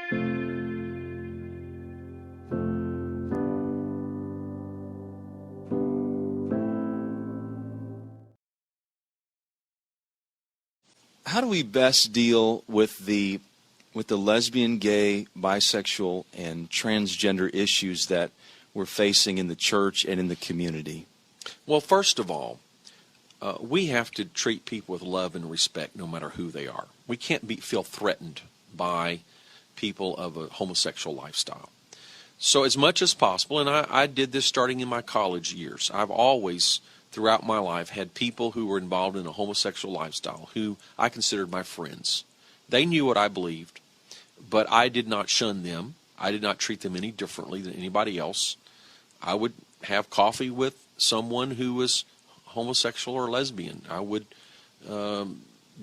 How do we best deal with the lesbian, gay, bisexual, and transgender issues that we're facing in the church and in the community? Well, first of all, we have to treat people with love and respect no matter who they are. We can't feel threatened by people of a homosexual lifestyle. So as much as possible, and I did this starting in my college years, I've always, throughout my life, had people who were involved in a homosexual lifestyle who I considered my friends. They knew what I believed, but I did not shun them. I did not treat them any differently than anybody else. I would have coffee with someone who was homosexual or lesbian. I would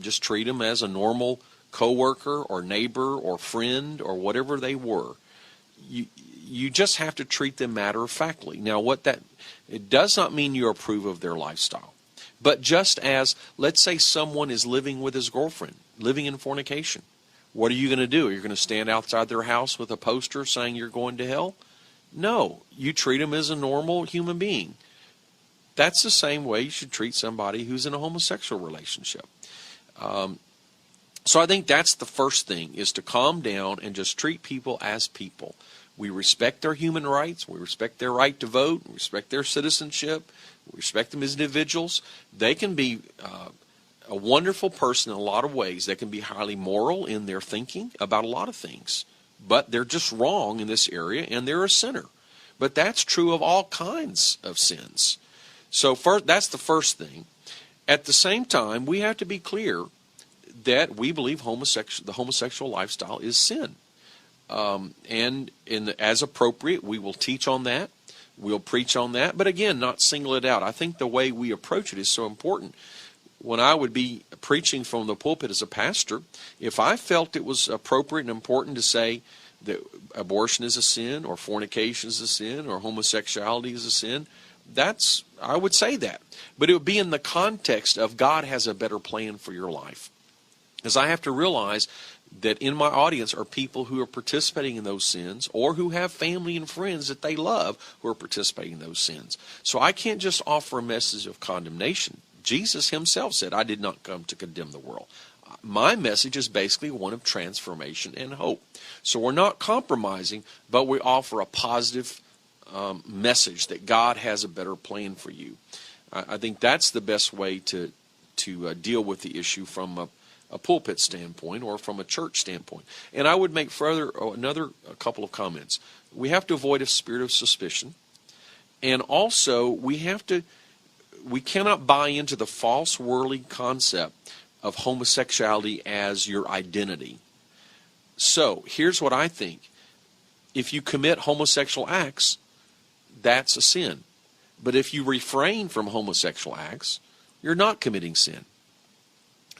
just treat them as a normal coworker or neighbor or friend or whatever they were. You just have to treat them matter-of-factly. Now, it does not mean you approve of their lifestyle. But just as, let's say someone is living with his girlfriend, living in fornication, what are you going to do? You're going to stand outside their house with a poster saying you're going to hell? No, you treat them as a normal human being. That's the same way you should treat somebody who's in a homosexual relationship. So I think that's the first thing, is to calm down and just treat people as people. We respect their human rights. We respect their right to vote. We respect their citizenship. We respect them as individuals. They can be a wonderful person in a lot of ways. They can be highly moral in their thinking about a lot of things. But they're just wrong in this area, and they're a sinner. But that's true of all kinds of sins. So that's the first thing. At the same time, we have to be clear that we believe the homosexual lifestyle is sin. And as appropriate, we will teach on that. We'll preach on that. But again, not single it out. I think the way we approach it is so important. When I would be preaching from the pulpit as a pastor, if I felt it was appropriate and important to say that abortion is a sin, or fornication is a sin, or homosexuality is a sin, I would say that. But it would be in the context of God has a better plan for your life. Because I have to realize that in my audience are people who are participating in those sins, or who have family and friends that they love who are participating in those sins. So I can't just offer a message of condemnation. Jesus himself said, I did not come to condemn the world. My message is basically one of transformation and hope. So we're not compromising, but we offer a positive message that God has a better plan for you. I think that's the best way to deal with the issue from a pulpit standpoint or from a church standpoint. And I would make a couple of comments. We have to avoid a spirit of suspicion. And also, we cannot buy into the false worldly concept of homosexuality as your identity. So, here's what I think. If you commit homosexual acts, that's a sin. But if you refrain from homosexual acts, you're not committing sin.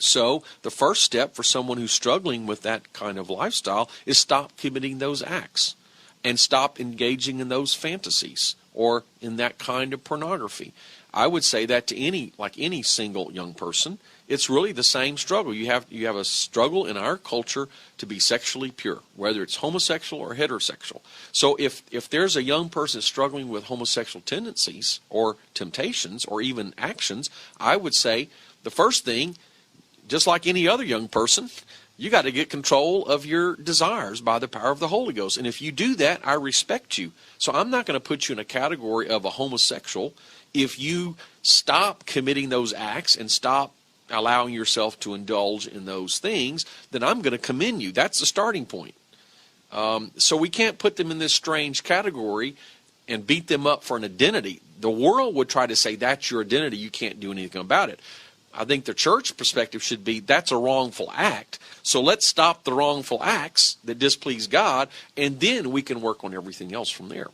So the first step for someone who's struggling with that kind of lifestyle is stop committing those acts and stop engaging in those fantasies or in that kind of pornography. I would say that to any single young person, it's really the same struggle. You have a struggle in our culture to be sexually pure, whether it's homosexual or heterosexual. So if there's a young person struggling with homosexual tendencies or temptations or even actions, I would say the first thing, just like any other young person, you got to get control of your desires by the power of the Holy Ghost. And if you do that, I respect you. So I'm not going to put you in a category of a homosexual. If you stop committing those acts and stop allowing yourself to indulge in those things, then I'm going to commend you. That's the starting point. So we can't put them in this strange category and beat them up for an identity. The world would try to say that's your identity, you can't do anything about it. I think the church perspective should be that's a wrongful act. So let's stop the wrongful acts that displease God, and then we can work on everything else from there.